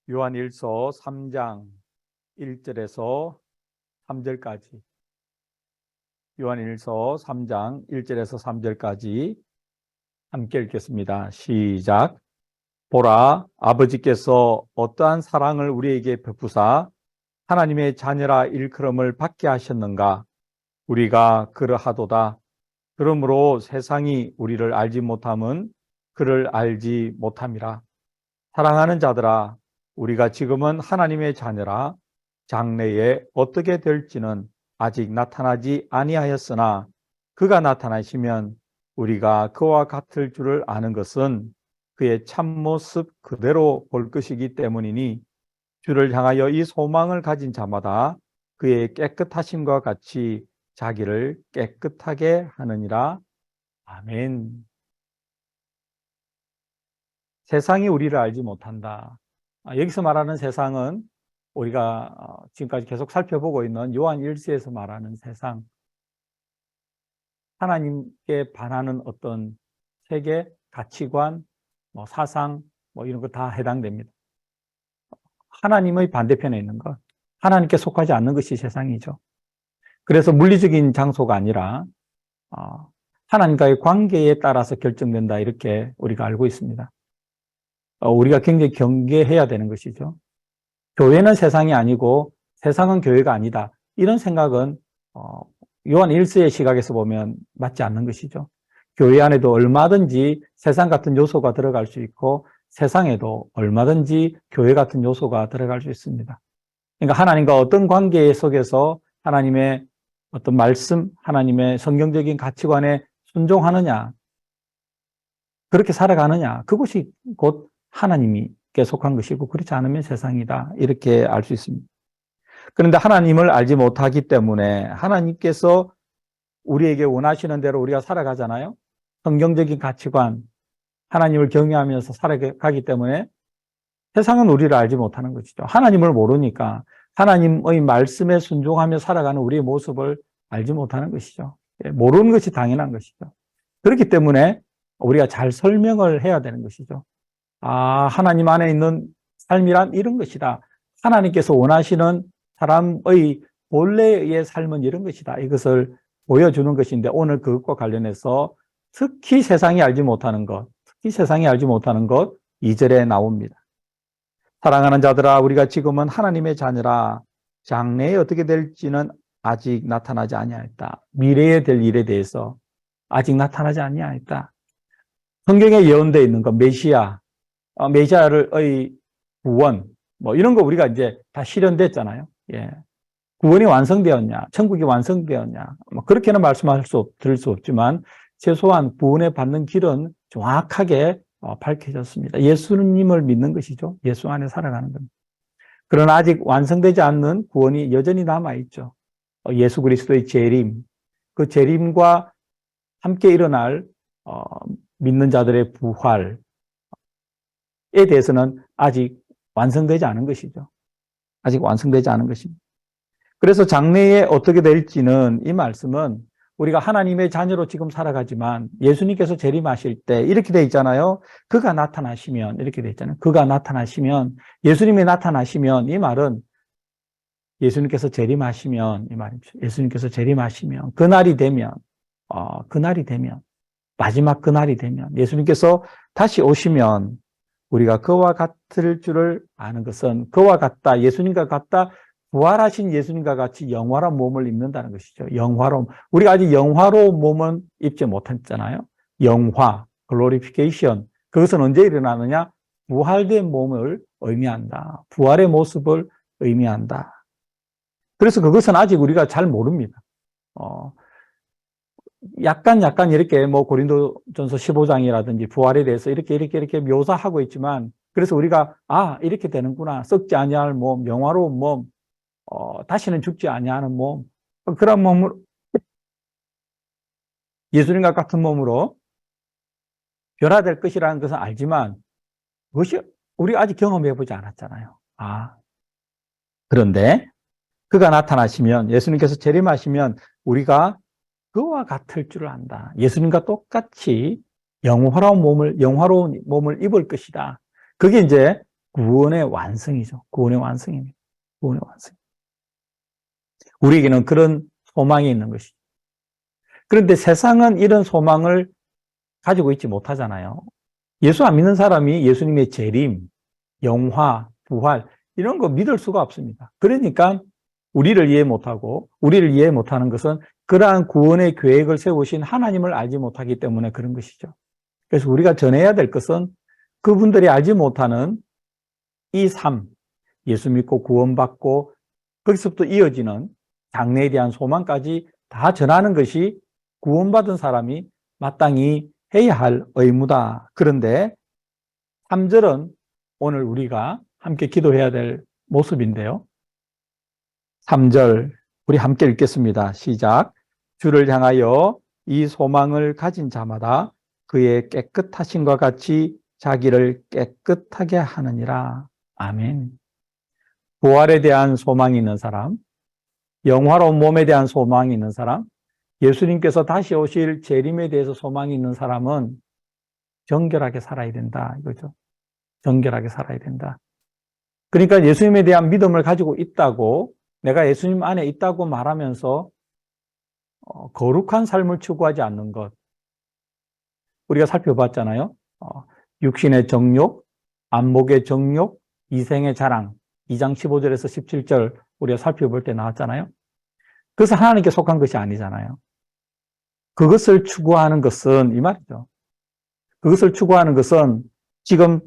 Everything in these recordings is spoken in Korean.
요한일서 3장 1절에서 3절까지 요한일서 3장 1절에서 3절까지 함께 읽겠습니다. 시작. 보라, 아버지께서 어떠한 사랑을 우리에게 베푸사 하나님의 자녀라 일컬음을 받게 하셨는가? 우리가 그러하도다. 그러므로 세상이 우리를 알지 못함은 그를 알지 못함이라. 사랑하는 자들아, 우리가 지금은 하나님의 자녀라. 장래에 어떻게 될지는 아직 나타나지 아니하였으나 그가 나타나시면 우리가 그와 같을 줄을 아는 것은 그의 참모습 그대로 볼 것이기 때문이니 주를 향하여 이 소망을 가진 자마다 그의 깨끗하심과 같이 자기를 깨끗하게 하느니라. 아멘. 세상이 우리를 알지 못한다. 여기서 말하는 세상은 우리가 지금까지 계속 살펴보고 있는 요한 1서에서 말하는 세상, 하나님께 반하는 어떤 세계, 가치관, 사상, 이런 거 다 해당됩니다. 하나님의 반대편에 있는 것, 하나님께 속하지 않는 것이 세상이죠. 그래서 물리적인 장소가 아니라 하나님과의 관계에 따라서 결정된다, 이렇게 우리가 알고 있습니다. 우리가 굉장히 경계해야 되는 것이죠. 교회는 세상이 아니고 세상은 교회가 아니다, 이런 생각은 요한 1서의 시각에서 보면 맞지 않는 것이죠. 교회 안에도 얼마든지 세상 같은 요소가 들어갈 수 있고 세상에도 얼마든지 교회 같은 요소가 들어갈 수 있습니다. 그러니까 하나님과 어떤 관계 속에서 하나님의 어떤 말씀, 하나님의 성경적인 가치관에 순종하느냐, 그렇게 살아가느냐, 그것이 곧 하나님께 속한 것이고 그렇지 않으면 세상이다, 이렇게 알 수 있습니다. 그런데 하나님을 알지 못하기 때문에 하나님께서 우리에게 원하시는 대로 우리가 살아가잖아요. 성경적인 가치관, 하나님을 경외하면서 살아가기 때문에 세상은 우리를 알지 못하는 것이죠. 하나님을 모르니까 하나님의 말씀에 순종하며 살아가는 우리의 모습을 알지 못하는 것이죠. 모르는 것이 당연한 것이죠. 그렇기 때문에 우리가 잘 설명을 해야 되는 것이죠. 하나님 안에 있는 삶이란 이런 것이다. 하나님께서 원하시는 사람의 본래의 삶은 이런 것이다. 이것을 보여주는 것인데 오늘 그것과 관련해서 특히 세상이 알지 못하는 것, 2절에 나옵니다. 사랑하는 자들아, 우리가 지금은 하나님의 자녀라. 장래에 어떻게 될지는 아직 나타나지 아니하였다. 미래에 될 일에 대해서 아직 나타나지 아니하였다. 성경에 예언되어 있는 것, 메시아의 구원, 이런 거 우리가 이제 다 실현됐잖아요. 예. 구원이 완성되었냐, 천국이 완성되었냐, 그렇게는 들을 수 없지만 최소한 구원에 받는 길은 정확하게 밝혀졌습니다. 예수님을 믿는 것이죠. 예수 안에 살아가는 겁니다. 그러나 아직 완성되지 않는 구원이 여전히 남아있죠. 예수 그리스도의 재림, 그 재림과 함께 일어날 믿는 자들의 부활에 대해서는 아직 완성되지 않은 것이죠. 아직 완성되지 않은 것입니다. 그래서 장래에 어떻게 될지는, 이 말씀은 우리가 하나님의 자녀로 지금 살아가지만 예수님께서 재림하실 때 이렇게 돼 있잖아요. 그가 나타나시면, 이렇게 돼 있잖아요. 그가 나타나시면, 예수님이 나타나시면, 이 말은 예수님께서 재림하시면, 이 말입니다. 예수님께서 재림하시면, 그날이 되면, 마지막 그날이 되면, 예수님께서 다시 오시면 우리가 그와 같을 줄을 아는 것은, 그와 같다, 예수님과 같다, 부활하신 예수님과 같이 영화로운 몸을 입는다는 것이죠. 영화로움. 우리가 아직 영화로운 몸은 입지 못했잖아요. 영화, 글로리피케이션. 그것은 언제 일어나느냐? 부활된 몸을 의미한다. 부활의 모습을 의미한다. 그래서 그것은 아직 우리가 잘 모릅니다. 약간 이렇게 고린도전서 15장이라든지 부활에 대해서 이렇게 묘사하고 있지만, 그래서 우리가 이렇게 되는구나. 썩지 아니할 몸, 영화로운 몸, 다시는 죽지 아니하는 몸, 그런 몸으로, 예수님과 같은 몸으로 변화될 것이라는 것은 알지만 그것이 우리가 아직 경험해보지 않았잖아요. 그런데 그가 나타나시면, 예수님께서 재림하시면 우리가 그와 같을 줄을 안다. 예수님과 똑같이 영화로운 몸을 입을 것이다. 그게 이제 구원의 완성이죠. 구원의 완성입니다. 구원의 완성. 우리에게는 그런 소망이 있는 것이죠. 그런데 세상은 이런 소망을 가지고 있지 못하잖아요. 예수 안 믿는 사람이 예수님의 재림, 영화, 부활 이런 거 믿을 수가 없습니다. 그러니까 우리를 이해 못하고 우리를 이해 못하는 것은 그러한 구원의 계획을 세우신 하나님을 알지 못하기 때문에 그런 것이죠. 그래서 우리가 전해야 될 것은 그분들이 알지 못하는 이 삶, 예수 믿고 구원받고 거기서부터 이어지는 장래에 대한 소망까지 다 전하는 것이 구원받은 사람이 마땅히 해야 할 의무다. 그런데 3절은 오늘 우리가 함께 기도해야 될 모습인데요. 3절 우리 함께 읽겠습니다. 시작. 주를 향하여 이 소망을 가진 자마다 그의 깨끗하심과 같이 자기를 깨끗하게 하느니라. 아멘. 부활에 대한 소망이 있는 사람, 영화로운 몸에 대한 소망이 있는 사람, 예수님께서 다시 오실 재림에 대해서 소망이 있는 사람은 정결하게 살아야 된다. 이거죠. 정결하게 살아야 된다. 그러니까 예수님에 대한 믿음을 가지고 있다고, 내가 예수님 안에 있다고 말하면서 거룩한 삶을 추구하지 않는 것. 우리가 살펴봤잖아요. 육신의 정욕, 안목의 정욕, 이생의 자랑. 2장 15절에서 17절 우리가 살펴볼 때 나왔잖아요. 그래서 하나님께 속한 것이 아니잖아요. 그것을 추구하는 것은 이 말이죠. 그것을 추구하는 것은 지금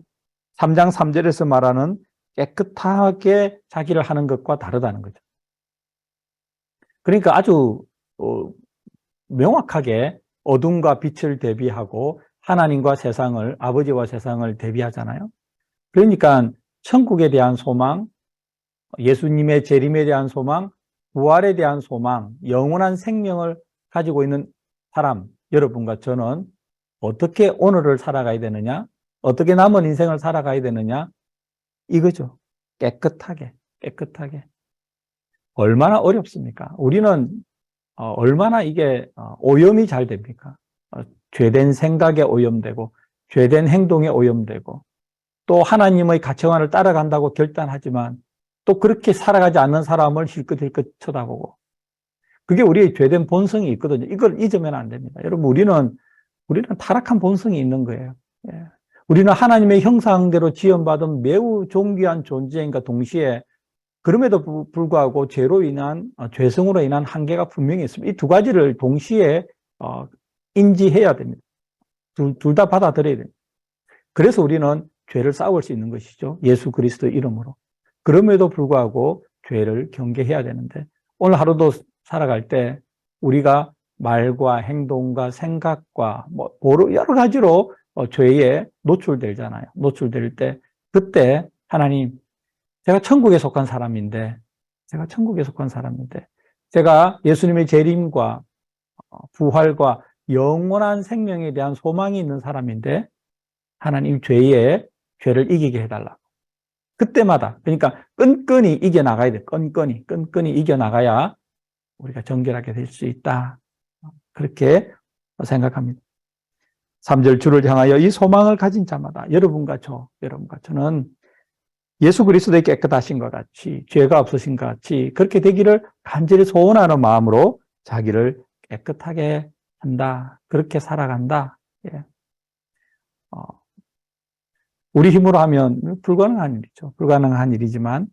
3장 3절에서 말하는 깨끗하게 자기를 하는 것과 다르다는 거죠. 그러니까 아주 명확하게 어둠과 빛을 대비하고 하나님과 세상을, 아버지와 세상을 대비하잖아요. 그러니까 천국에 대한 소망, 예수님의 재림에 대한 소망, 부활에 대한 소망, 영원한 생명을 가지고 있는 사람, 여러분과 저는 어떻게 오늘을 살아가야 되느냐, 어떻게 남은 인생을 살아가야 되느냐, 이거죠. 깨끗하게. 얼마나 어렵습니까? 우리는 얼마나 이게 오염이 잘 됩니까? 죄된 생각에 오염되고, 죄된 행동에 오염되고, 또 하나님의 가치관을 따라간다고 결단하지만 또 그렇게 살아가지 않는 사람을 힐끗힐끗 쳐다보고, 그게 우리의 죄된 본성이 있거든요. 이걸 잊으면 안 됩니다. 여러분, 우리는 타락한 본성이 있는 거예요. 예. 우리는 하나님의 형상대로 지음받은 매우 존귀한 존재인가 동시에 그럼에도 불구하고 죄로 인한, 죄성으로 인한 한계가 분명히 있습니다. 이 두 가지를 동시에 인지해야 됩니다. 둘 다 받아들여야 됩니다. 그래서 우리는 죄를 싸울 수 있는 것이죠. 예수 그리스도 이름으로. 그럼에도 불구하고 죄를 경계해야 되는데, 오늘 하루도 살아갈 때 우리가 말과 행동과 생각과 여러 가지로 죄에 노출되잖아요. 노출될 때, 그때 하나님, 제가 천국에 속한 사람인데, 제가 예수님의 재림과 부활과 영원한 생명에 대한 소망이 있는 사람인데, 하나님 죄를 이기게 해달라. 그때마다, 그러니까 끈끈이 이겨나가야 돼. 끈끈이 이겨나가야 우리가 정결하게 될 수 있다. 그렇게 생각합니다. 3절 주를 향하여 이 소망을 가진 자마다 여러분과 저는 예수 그리스도의 깨끗하신 것 같이, 죄가 없으신 것 같이 그렇게 되기를 간절히 소원하는 마음으로 자기를 깨끗하게 한다. 그렇게 살아간다. 예. 우리 힘으로 하면 불가능한 일이죠. 불가능한 일이지만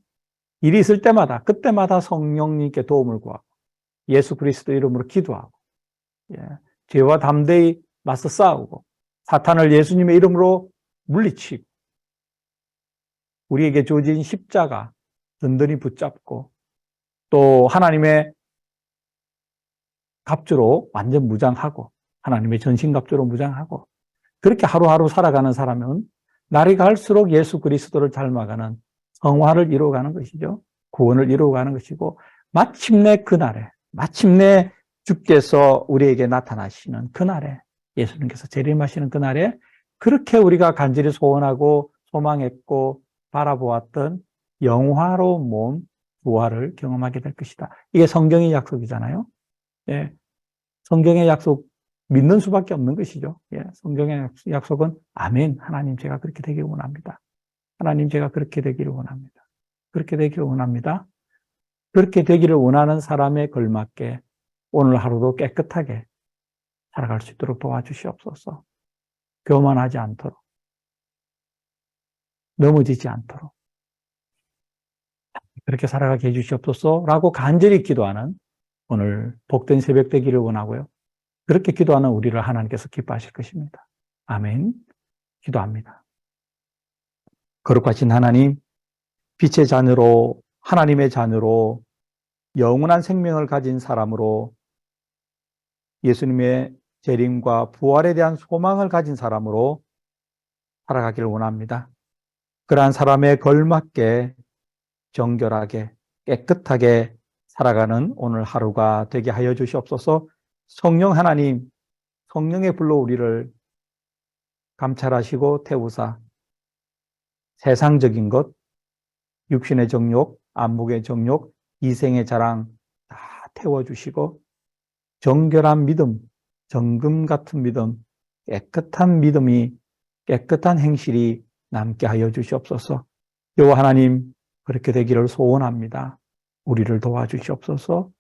일이 있을 때마다, 그때마다 성령님께 도움을 구하고 예수 그리스도 이름으로 기도하고, 예. 죄와 담대히 맞서 싸우고 사탄을 예수님의 이름으로 물리치고 우리에게 주어진 십자가 든든히 붙잡고 또 하나님의 갑주로 완전 무장하고, 하나님의 전신갑주로 무장하고, 그렇게 하루하루 살아가는 사람은 날이 갈수록 예수 그리스도를 닮아가는 성화를 이루어가는 것이죠. 구원을 이루어가는 것이고, 마침내 주께서 우리에게 나타나시는 그날에, 예수님께서 재림하시는 그날에 그렇게 우리가 간절히 소원하고 소망했고 바라보았던 영화로운 몸, 부활을 경험하게 될 것이다. 이게 성경의 약속이잖아요. 예. 성경의 약속 믿는 수밖에 없는 것이죠. 예. 성경의 약속은 아멘. 하나님 제가 그렇게 되길 원합니다. 하나님, 제가 그렇게 되기를 원합니다. 그렇게 되기를 원합니다. 그렇게 되기를 원하는 사람에 걸맞게 오늘 하루도 깨끗하게 살아갈 수 있도록 도와주시옵소서. 교만하지 않도록, 넘어지지 않도록 그렇게 살아가게 해주시옵소서라고 간절히 기도하는 오늘 복된 새벽 되기를 원하고요. 그렇게 기도하는 우리를 하나님께서 기뻐하실 것입니다. 아멘. 기도합니다. 거룩하신 하나님, 빛의 자녀로, 하나님의 자녀로 영원한 생명을 가진 사람으로 예수님의 재림과 부활에 대한 소망을 가진 사람으로 살아가기를 원합니다. 그러한 사람에 걸맞게 정결하게 깨끗하게 살아가는 오늘 하루가 되게 하여 주시옵소서. 성령 하나님, 성령의 불로 우리를 감찰하시고 태우사 세상적인 것, 육신의 정욕, 안목의 정욕, 이생의 자랑 다 태워주시고 정결한 믿음, 정금 같은 믿음, 깨끗한 믿음이, 깨끗한 행실이 남게 하여 주시옵소서. 여호와 하나님, 그렇게 되기를 소원합니다. 우리를 도와주시옵소서.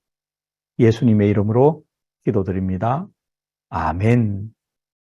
예수님의 이름으로 기도드립니다. 아멘.